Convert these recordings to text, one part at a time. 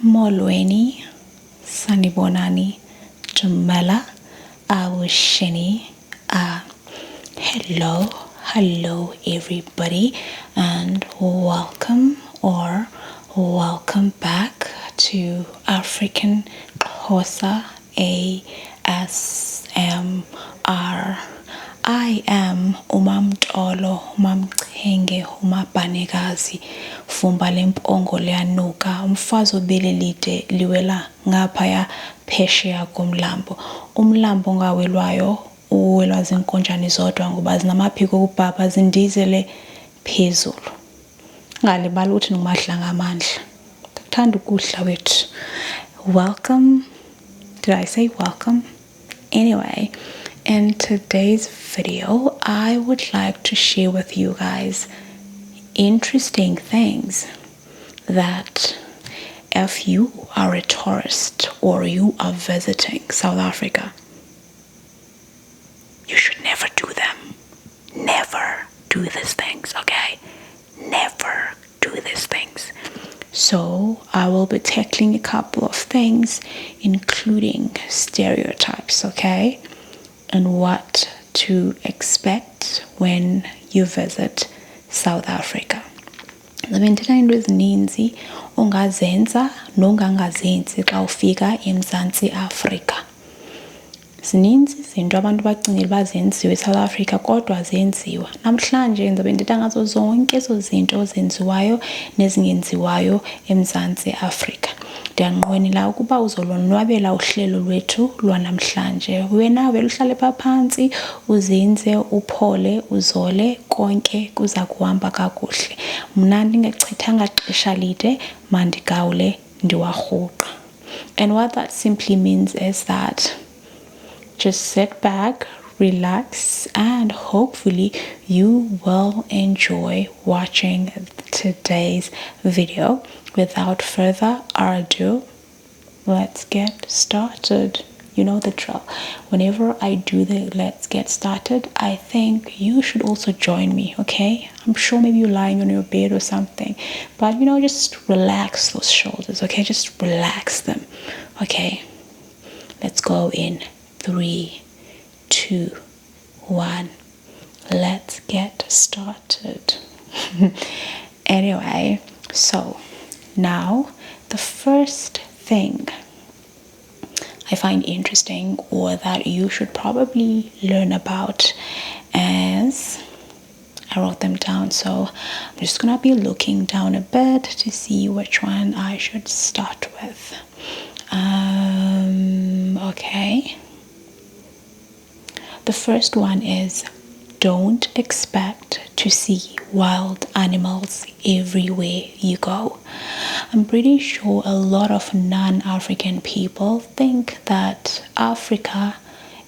Molweni, Sanibonani, Jamela, Awusheni, hello everybody, and welcome back to African Xhosa ASMR. I am umamtolo, umamchenge, umabhanekazi, fumba lempongo liyanuka, umfazi obele lide liwela ngaphaya phesheya komlambo. Umlambo ongawelwayo uwelwa zinkonjane zodwa ngoba zinamaphiko okubhabha zindizele phezulu. Ngalibali uthi ngumadlanga amandla. Kuthanda ukudla wethu. Welcome. Did I say welcome? Anyway, in today's video, I would like to share with you guys interesting things that if you are a tourist or you are visiting South Africa, you should never do them. Never do these things, okay? Never do these things. So I will be tackling a couple of things, including stereotypes, okay? And what to expect when you visit South Africa. Ndithetha into ezininzi ongazenza nongangazenzi xa ufika eMzantsi Afrika. Zininzi izinto abantu bacingela bazenziwe eSouth Africa kodwa zenziwa. Namhlanje ndizobe ndithetha ngazo zonke ezo zinto zenziwayo nezingenziwayo eMzantsi Afrika. Ndiyanqwenela ukuba uzolonwabela uhlelo lwethu lwanamhlanje. Wena vele uhlale phantsi uzinze uphole uzole konke kuza kuhamba kakuhle. Mna ndingachithanga xesha lide mandigawule ndiwarhuqa. And what that simply means is that just sit back, relax, and hopefully you will enjoy watching today's video. Without further ado, let's get started. You know the drill. Whenever I do the let's get started, I think you should also join me, okay? I'm sure maybe you're lying on your bed or something, but just relax those shoulders, okay? Just relax them, okay? Let's go in 3, 2, 1. Let's get started. Anyway, so now the first thing I find interesting or that you should probably learn about is, I wrote them down, so I'm just gonna be looking down a bit to see which one I should start with. Okay. The first one is, don't expect to see wild animals everywhere you go. I'm pretty sure a lot of non-African people think that Africa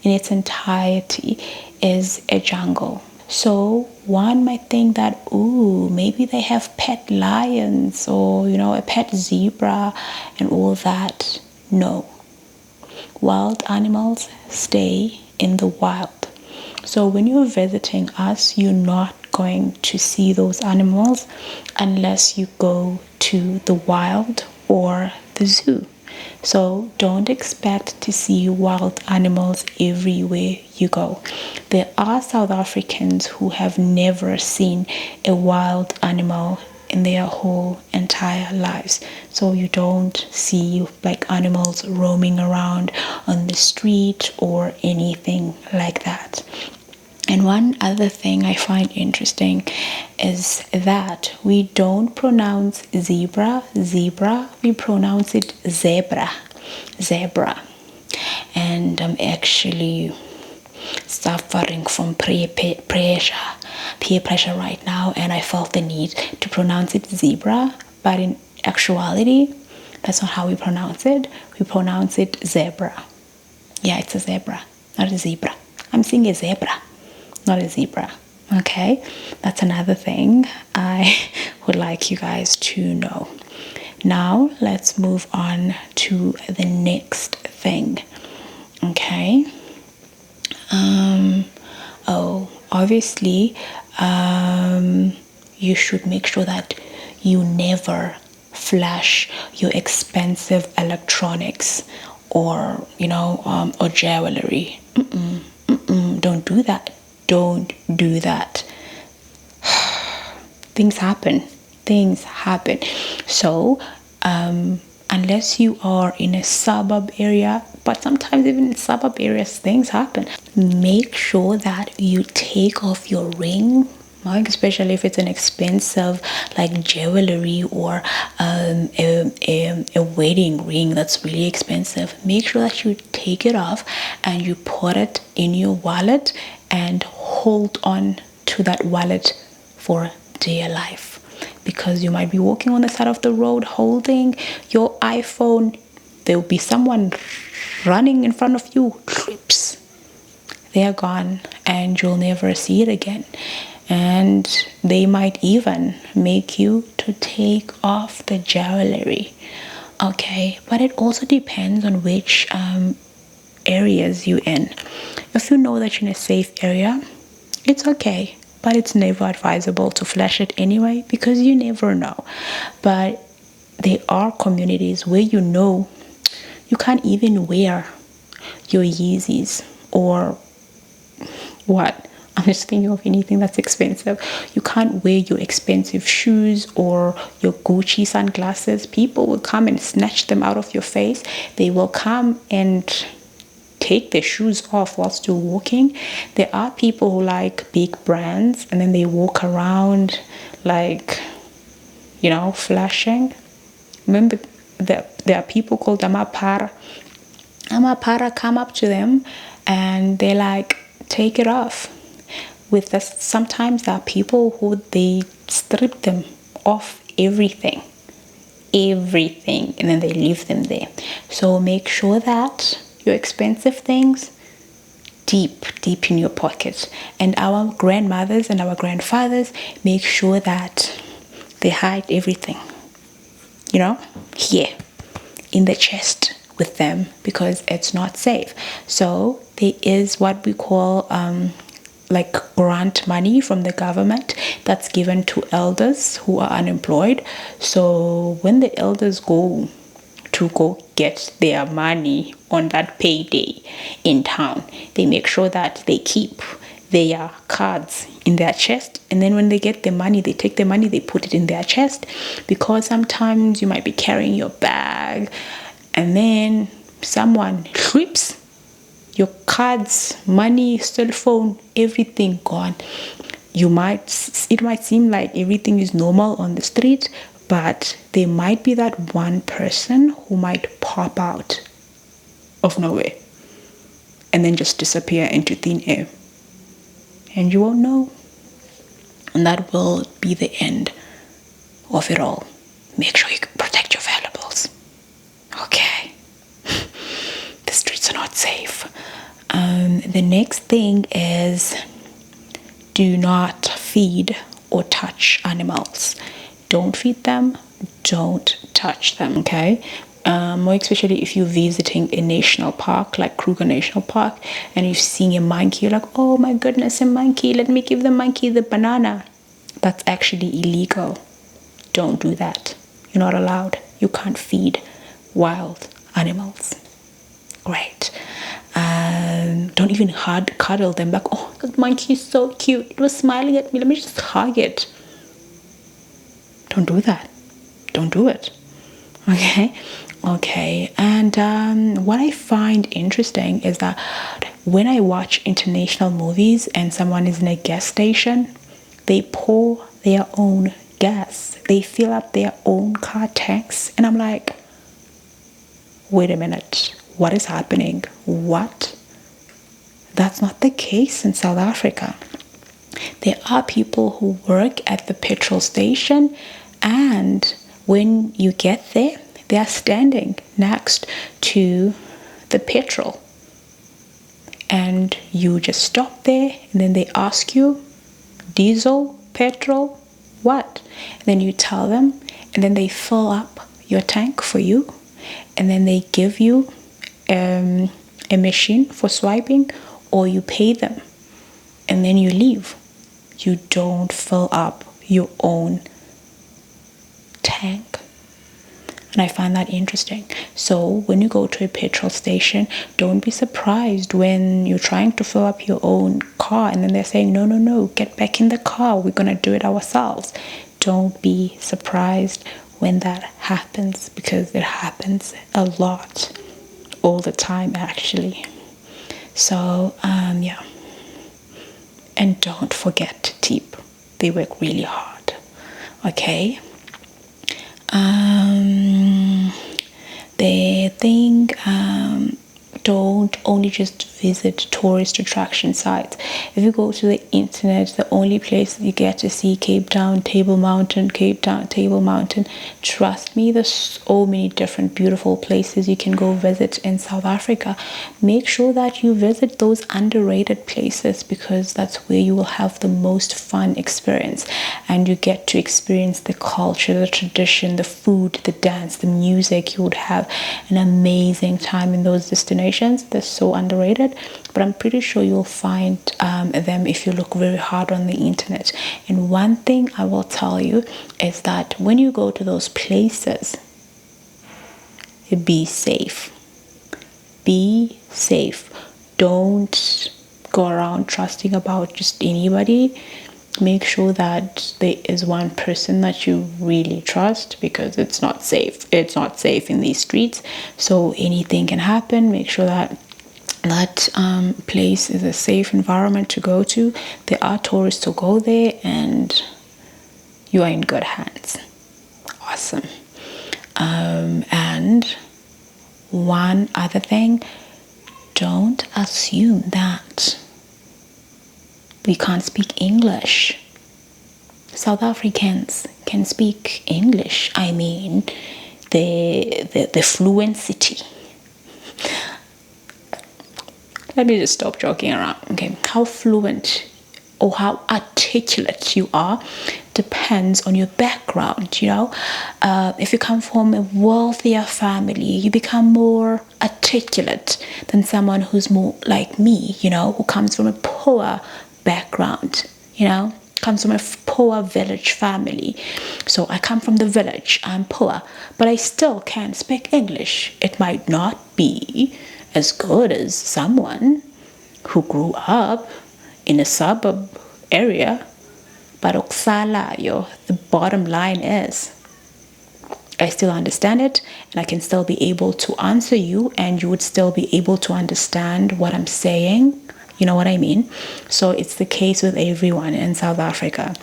in its entirety is a jungle. So one might think that, maybe they have pet lions or, a pet zebra and all that. No. Wild animals stay in the wild. So when you're visiting us, you're not going to see those animals unless you go to the wild or the zoo. So don't expect to see wild animals everywhere you go. There are South Africans who have never seen a wild animal in their whole entire lives. So you don't see like animals roaming around on the street or anything like that. And one other thing I find interesting is that we don't pronounce zebra, we pronounce it zebra. And I'm actually suffering from peer pressure right now, and I felt the need to pronounce it zebra, but in actuality, that's not how we pronounce it. We pronounce it zebra. Yeah, it's a zebra, not a zebra. I'm saying a zebra, not a zebra. Okay, that's another thing I would like you guys to know. Now let's move on to the next thing. Okay. Obviously, you should make sure that you never flash your expensive electronics or or jewelry. Don't do that. Don't do that. Things happen. So unless you are in a suburb area, but sometimes even in suburb areas things happen, make sure that you take off your ring, like especially if it's an expensive like jewelry or a wedding ring that's really expensive. Make sure that you take it off and you put it in your wallet and hold on to that wallet for dear life, because you might be walking on the side of the road holding your iPhone. There will be someone running in front of you, clips, they're gone and you'll never see it again. And they might even make you to take off the jewelry. Okay, but it also depends on which areas you're in. If you know that you're in a safe area, it's okay, but it's never advisable to flash it anyway, because you never know. But there are communities where you can't even wear your Yeezys or what? I'm just thinking of anything that's expensive. You can't wear your expensive shoes or your Gucci sunglasses. People will come and snatch them out of your face. They will come and take their shoes off whilst you're walking. There are people who like big brands and then they walk around like, flashing. Remember, there are people called Amapara. Amapara come up to them and they like, take it off. With us, sometimes there are people who they strip them off everything, and then they leave them there. So make sure that your expensive things deep in your pocket. And our grandmothers and our grandfathers, make sure that they hide everything, here in the chest with them, because it's not safe. So there is what we call like grant money from the government that's given to elders who are unemployed. So when the elders go get their money on that payday in town, they make sure that they keep their cards in their chest, and then when they get the money, they take the money, they put it in their chest, because sometimes you might be carrying your bag and then someone trips, your cards, money, cell phone, everything gone. It might seem like everything is normal on the street, but there might be that one person who might pop out of nowhere and then just disappear into thin air. And you won't know. And that will be the end of it all. Make sure you protect your valuables. Okay. The streets are not safe. The next thing is, do not feed or touch animals. Don't feed them, don't touch them, okay? More especially if you're visiting a national park like Kruger National Park and you're seeing a monkey, you're like, oh my goodness, a monkey, let me give the monkey the banana. That's actually illegal. Don't do that. You're not allowed. You can't feed wild animals. Great. Don't even cuddle them back. Oh, that monkey is so cute. It was smiling at me. Let me just hug it. Don't do that. Don't do it. Okay. And what I find interesting is that when I watch international movies and someone is in a gas station, they pour their own gas. They fill up their own car tanks. And I'm like, wait a minute. What is happening? What? That's not the case in South Africa. There are people who work at the petrol station, and when you get there, they are standing next to the petrol. And you just stop there, and then they ask you, diesel, petrol, what? And then you tell them, and then they fill up your tank for you, and then they give you a machine for swiping, or you pay them, and then you leave. You don't fill up your own tank. And I find that interesting. So when you go to a petrol station, don't be surprised when you're trying to fill up your own car and then they're saying, no, no, no, get back in the car. We're going to do it ourselves. Don't be surprised when that happens, because it happens a lot, all the time actually. So yeah, and don't forget to tip. They work really hard. Okay. They think don't only just visit tourist attraction sites. If you go to the internet, the only place you get to see Cape Town, Table Mountain, Cape Town, Table Mountain. Trust me, there's so many different beautiful places you can go visit in South Africa. Make sure that you visit those underrated places, because that's where you will have the most fun experience, and you get to experience the culture, the tradition, the food, the dance, the music. You would have an amazing time in those destinations. They're so underrated, but I'm pretty sure you'll find them if you look very hard on the internet. And one thing I will tell you is that when you go to those places, be safe. Be safe. Don't go around trusting about just anybody. Make sure that there is one person that you really trust, because it's not safe. It's not safe in these streets, so anything can happen. Make sure that that place is a safe environment to go to. There are tourists who go there, and you are in good hands. Awesome. And one other thing, don't assume that we can't speak English. South Africans can speak English. I mean, the fluency. Let me just stop joking around. Okay, how fluent or how articulate you are depends on your background. You know, if you come from a wealthier family, you become more articulate than someone who's more like me, you know, who comes from a poor background, you know, comes from a poor village family. So I come from the village, I'm poor, but I still can speak English. It might not be as good as someone who grew up in a suburb area, but the bottom line is I still understand it, and I can still be able to answer you, and you would still be able to understand what I'm saying. You know what I mean? So it's the case with everyone in South Africa.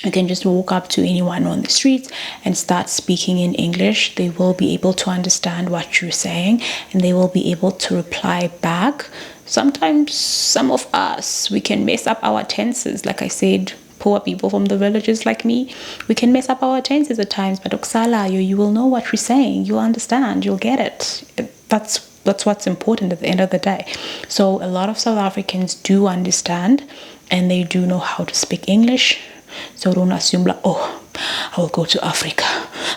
You can just walk up to anyone on the streets and start speaking in English. They will be able to understand what you're saying, and they will be able to reply back. Sometimes some of us, we can mess up our tenses. Like I said, poor people from the villages like me, we can mess up our tenses at times, but Oksalayo, you will know what you're saying. You'll understand. You'll get it. That's what's important at the end of the day. So a lot of South Africans do understand, and they do know how to speak English. So don't assume like, oh, I will go to Africa.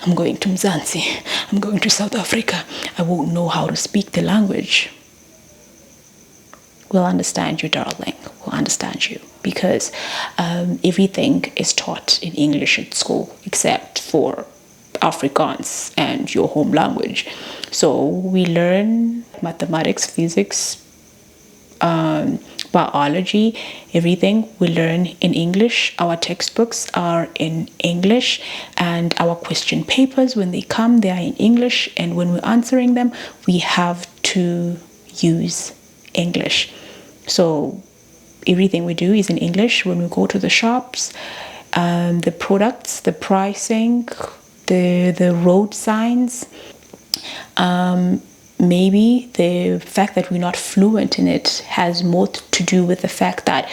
I'm going to Mzansi. I'm going to South Africa. I won't know how to speak the language. We'll understand you, darling. We'll understand you, because everything is taught in English at school except for Afrikaans and your home language. So we learn mathematics, physics, biology, everything we learn in English. Our textbooks are in English, and our question papers, when they come, they are in English, and when we're answering them, we have to use English. So everything we do is in English. When we go to the shops, the products, the pricing, the road signs, maybe the fact that we're not fluent in it has more to do with the fact that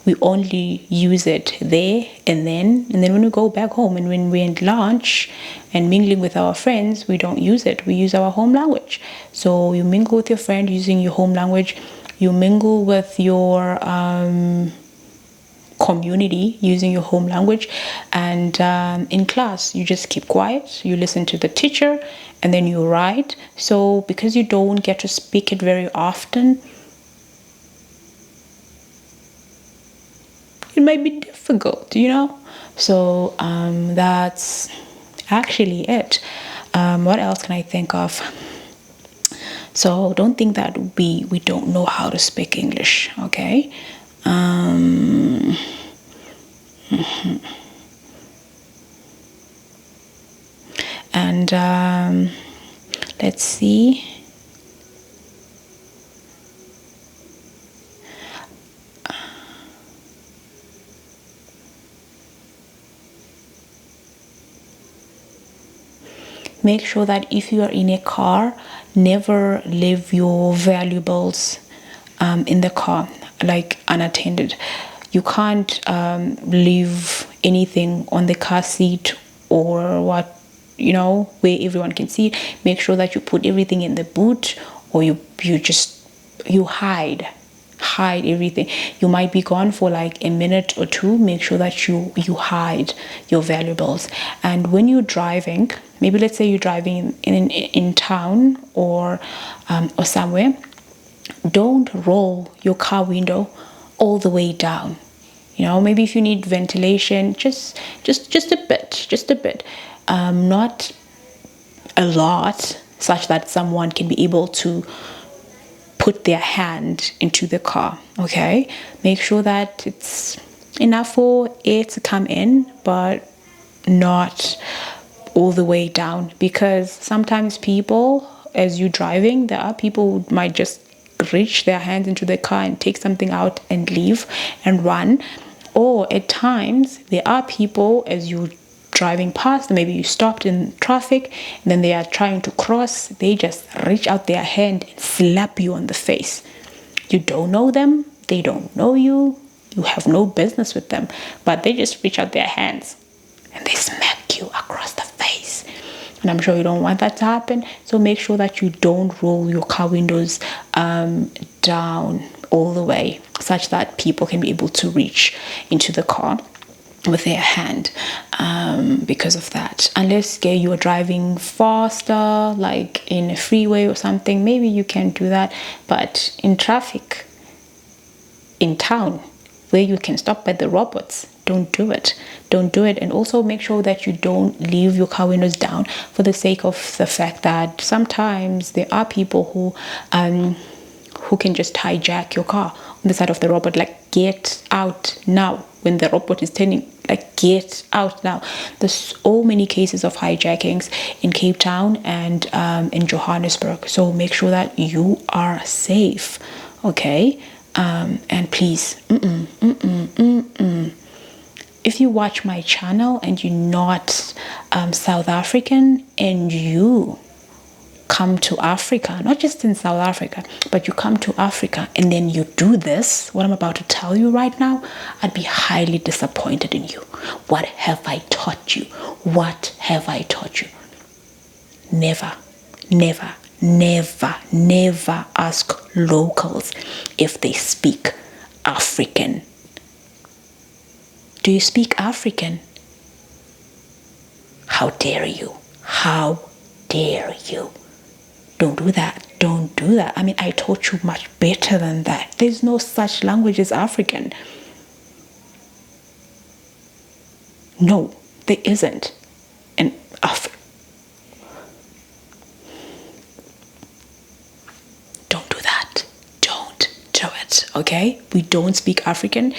we only use it there and then when we go back home and when we're in lunch and mingling with our friends, we don't use it. We use our home language. So you mingle with your friend using your home language. You mingle with your community using your home language, and in class you just keep quiet, you listen to the teacher, and then you write. So because you don't get to speak it very often, it might be difficult, you know. So that's actually it. What else can I think of? So don't think that we don't know how to speak English, okay? And let's see. Make sure that if you are in a car, never leave your valuables in the car, like unattended. You can't leave anything on the car seat or what, where everyone can see it. Make sure that you put everything in the boot, or you hide everything. You might be gone for like a minute or two. Make sure that you hide your valuables. And when you're driving, maybe let's say you're driving in town or somewhere, don't roll your car window all the way down. Maybe if you need ventilation, just a bit, not a lot, such that someone can be able to put their hand into the car. Okay, make sure that it's enough for air to come in, but not all the way down, because sometimes people, as you're driving, there are people who might just reach their hands into the car and take something out and leave and run. Or at times there are people, as you driving past, maybe you stopped in traffic and then they are trying to cross, they just reach out their hand and slap you on the face. You don't know them, they don't know you, you have no business with them, but they just reach out their hands and they smack you across the face. And I'm sure you don't want that to happen, so make sure that you don't roll your car windows down all the way, such that people can be able to reach into the car with their hand, because of that. Unless you are driving faster, like in a freeway or something, maybe you can do that. But in traffic, in town, where you can stop by the robots, don't do it. And also make sure that you don't leave your car windows down, for the sake of the fact that sometimes there are people who can just hijack your car on the side of the robot, like, get out now, when the robot is turning, like, get out now. There's so many cases of hijackings in Cape Town and in Johannesburg, so make sure that you are safe, okay? And please, if you watch my channel and you're not South African, and you come to Africa, not just in South Africa, but you come to Africa and then you do this, what I'm about to tell you right now, I'd be highly disappointed in you. What have I taught you? What have I taught you? Never ask locals if they speak African. Do you speak African? How dare you? How dare you? Don't do that. Don't do that. I mean, I taught you much better than that. There's no such language as African. No, there isn't. And don't do that. Don't do it, okay? We don't speak African.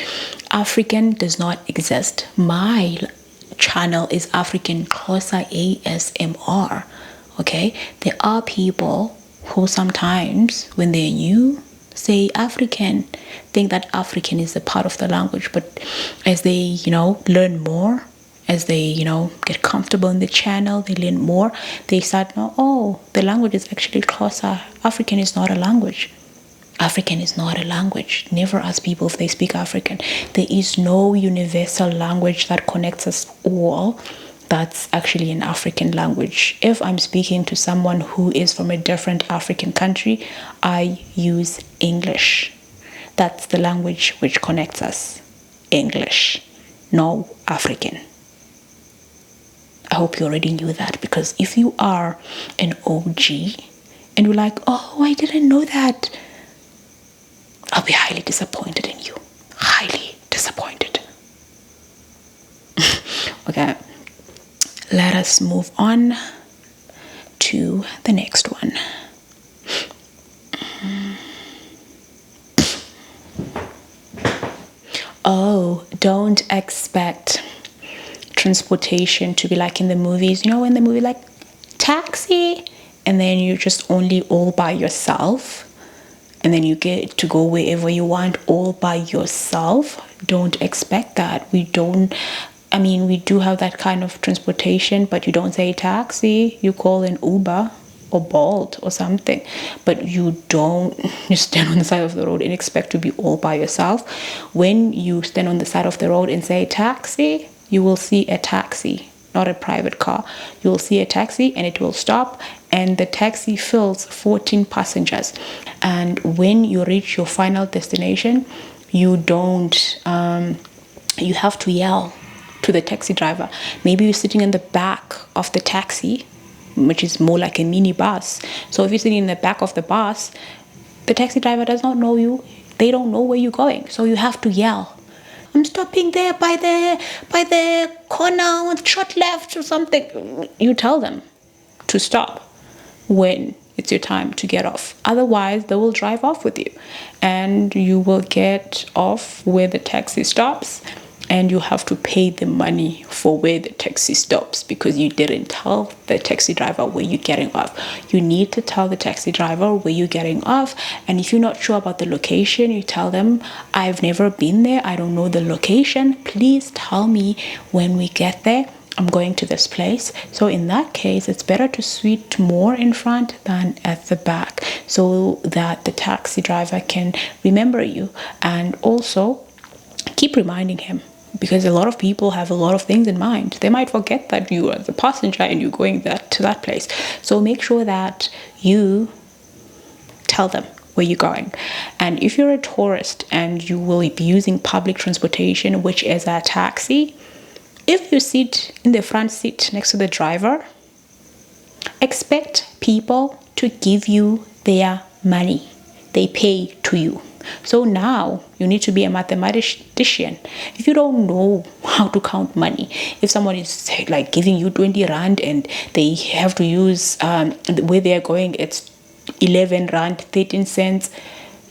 African does not exist. My channel is African Xhosa ASMR. Okay, there are people who sometimes, when they're new, say African, think that African is a part of the language, but as they, learn more, as they, get comfortable in the channel, they learn more, they start know, oh, the language is actually Xhosa. African is not a language. African is not a language. Never ask people if they speak African. There is no universal language that connects us all that's actually an African language. If I'm speaking to someone who is from a different African country, I use English. That's the language which connects us. English, no African. I hope you already knew that, because if you are an OG and you're like, oh, I didn't know that, I'll be highly disappointed in you. Highly disappointed. Okay. Let us move on. to the next one. Oh, don't expect transportation to be like in the movies. You know, in the movie, like taxi, and then you're just only all by yourself, and then you get to go wherever you want all by yourself. Don't expect that. We do have that kind of transportation, but you don't say taxi, you call an Uber or Bolt or something, but you stand on the side of the road and expect to be all by yourself. When you stand on the side of the road and say taxi, you will see a taxi, not a private car. You will see a taxi and it will stop, and the taxi fills 14 passengers. And when you reach your final destination, you have to yell to the taxi driver. Maybe you're sitting in the back of the taxi, which is more like a mini bus. So if you're sitting in the back of the bus, the taxi driver does not know you. They don't know where you're going. So you have to yell, I'm stopping there by the corner on the short left or something. You tell them to stop when it's your time to get off. Otherwise, they will drive off with you, and you will get off where the taxi stops, and you have to pay the money for where the taxi stops because you didn't tell the taxi driver where you're getting off. You need to tell the taxi driver where you're getting off. And if you're not sure about the location, you tell them, I've never been there, I don't know the location, please tell me when we get there, I'm going to this place. So in that case, it's better to sit more in front than at the back so that the taxi driver can remember you. And also keep reminding him, because a lot of people have a lot of things in mind. They might forget that you are the passenger and you're going to that place. So make sure that you tell them where you're going. And if you're a tourist and you will be using public transportation, which is a taxi, if you sit in the front seat next to the driver, expect people to give you their money. They pay to you. So now you need to be a mathematician. If you don't know how to count money, if someone is like giving you 20 rand and they have to use where they're going, it's 11 rand 13 cents,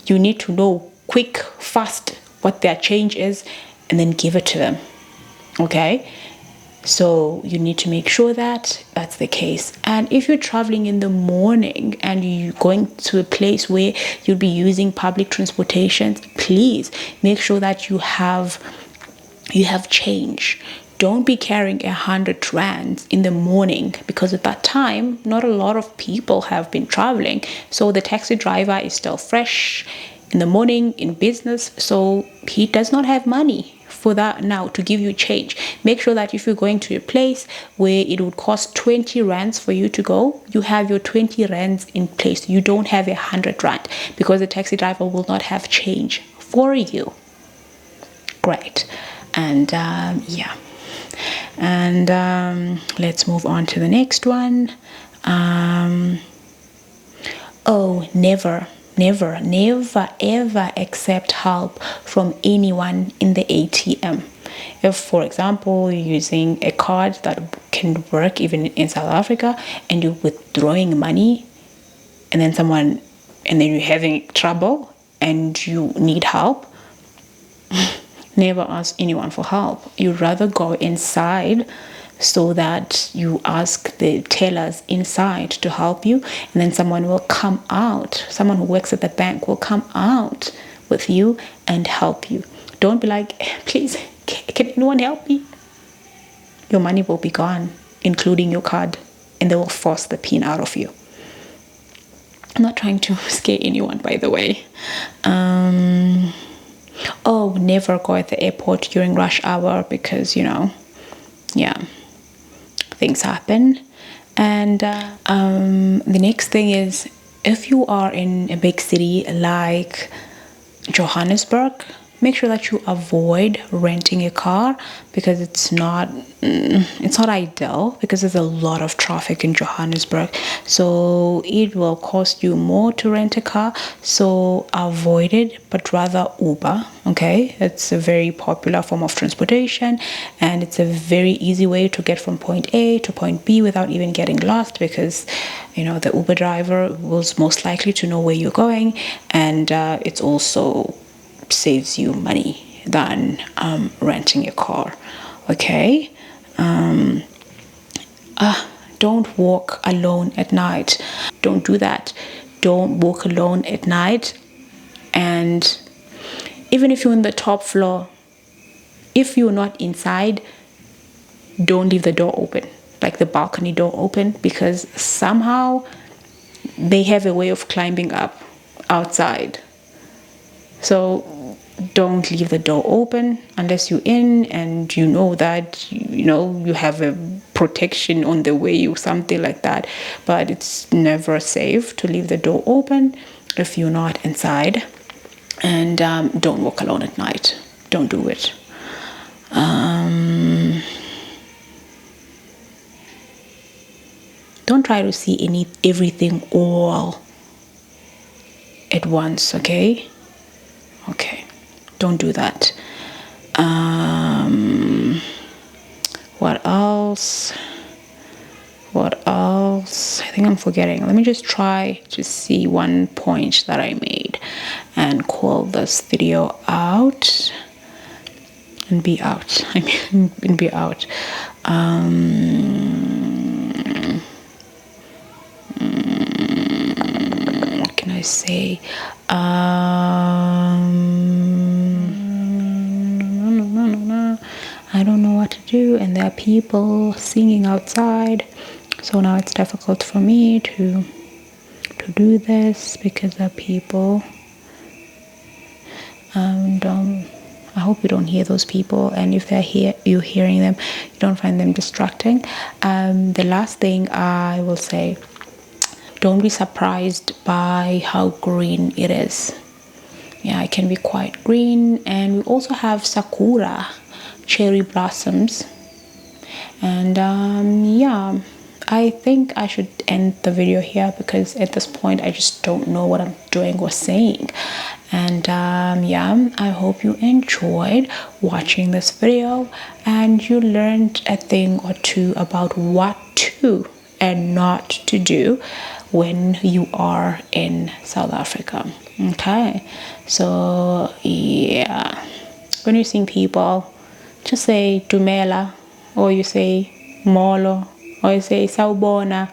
you need to know quick, fast what their change is and then give it to them. Okay, so you need to make sure that that's the case. And if you're traveling in the morning and you're going to a place where you'll be using public transportation, please make sure that you have change. Don't be carrying 100 rands in the morning, because at that time not a lot of people have been traveling, so the taxi driver is still fresh in the morning in business, so he does not have money for that now to give you change. Make sure that if you're going to a place where it would cost 20 rands for you to go, you have your 20 rands in place. You don't have 100 rand, because the taxi driver will not have change for you. Great. And let's move on to the next one. Never ever accept help from anyone in the ATM. If, for example, you're using a card that can work even in South Africa and you're withdrawing money, and then you're having trouble and you need help, never ask anyone for help. You'd rather go inside so that you ask the tellers inside to help you, and then someone will come out. Someone who works at the bank will come out with you and help you. Don't be like, please, can anyone help me? Your money will be gone, including your card, and they will force the PIN out of you. I'm not trying to scare anyone, by the way. Never go at the airport during rush hour, because things happen. And the next thing is, if you are in a big city like Johannesburg, make sure that you avoid renting a car, because it's not ideal, because there's a lot of traffic in Johannesburg, so it will cost you more to rent a car. So avoid it, but rather Uber. Okay, it's a very popular form of transportation, and it's a very easy way to get from point A to point B without even getting lost, because the Uber driver was most likely to know where you're going, and it's also saves you money than renting a car. Okay. Don't walk alone at night. Don't do that. Don't walk alone at night. And even if you're on the top floor, if you're not inside, don't leave the door open, like the balcony door open, because somehow they have a way of climbing up outside. So don't leave the door open unless you're in and you know that you have a protection on the way or something like that. But it's never safe to leave the door open if you're not inside. And don't walk alone at night. Don't do it. Don't try to see everything all at once. Okay. Don't do that. What else? I think I'm forgetting. Let me just try to see one point that I made and call this video out and be out. And be out. What can I say? I don't know what to do, and there are people singing outside, so now it's difficult for me to do this because there are people. I hope you don't hear those people, and if they're here, you're hearing them, you don't find them distracting. The last thing I will say, don't be surprised by how green it is. Yeah, it can be quite green. And we also have sakura, cherry blossoms. And I think I should end the video here, because at this point I just don't know what I'm doing or saying. And I hope you enjoyed watching this video and you learned a thing or two about what to and not to do when you are in South Africa. Okay, so yeah, when you're seeing people, just say dumela, or you say molo, or you say sawubona.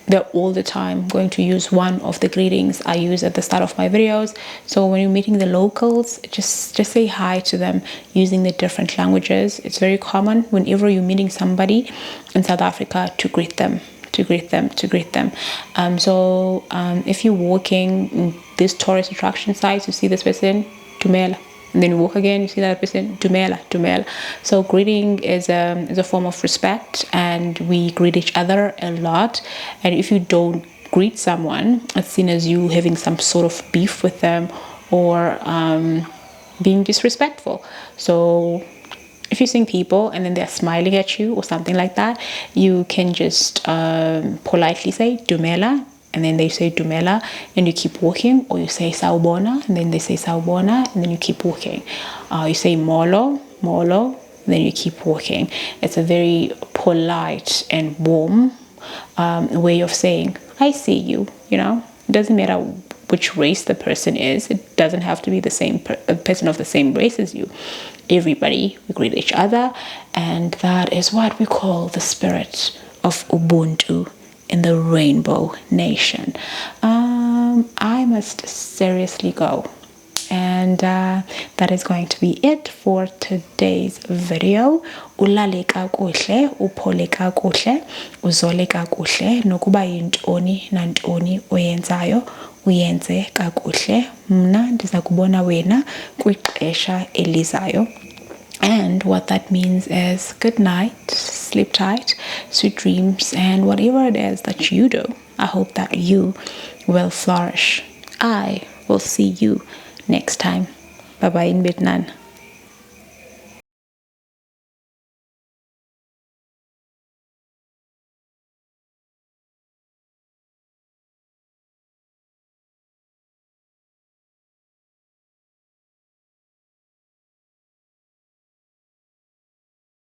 They're all the time going to use one of the greetings I use at the start of my videos. So when you're meeting the locals, just say hi to them using the different languages. It's very common whenever you're meeting somebody in South Africa to greet them. So if you're walking these tourist attraction sites, you see this person, dumela. And then you walk again, you see that person, dumela. So greeting is a form of respect, and we greet each other a lot. And if you don't greet someone, it's seen as you having some sort of beef with them or being disrespectful. So if you're seeing people and then they're smiling at you or something like that, you can just politely say dumela, and then they say dumela, and you keep walking. Or you say sawubona, and then they say sawubona, and then you keep walking. You say molo, and then you keep walking. It's a very polite and warm way of saying I see you. It doesn't matter which race the person is. It doesn't have to be the same person of the same race as you. Everybody, we greet each other, and that is what we call the spirit of Ubuntu in the Rainbow Nation. I must seriously go, and that is going to be it for today's video. Ulale kakuhle, uphole kakuhle, uzole kakuhle, nokuba yintoni nantoni oyenzayo uyenze kakuhle. Mna ndiza kubona wena kwixesha elizayo. And what that means is good night, sleep tight, sweet dreams, and whatever it is that you do, I hope that you will flourish. I will see you next time. Bye bye in Vietnam.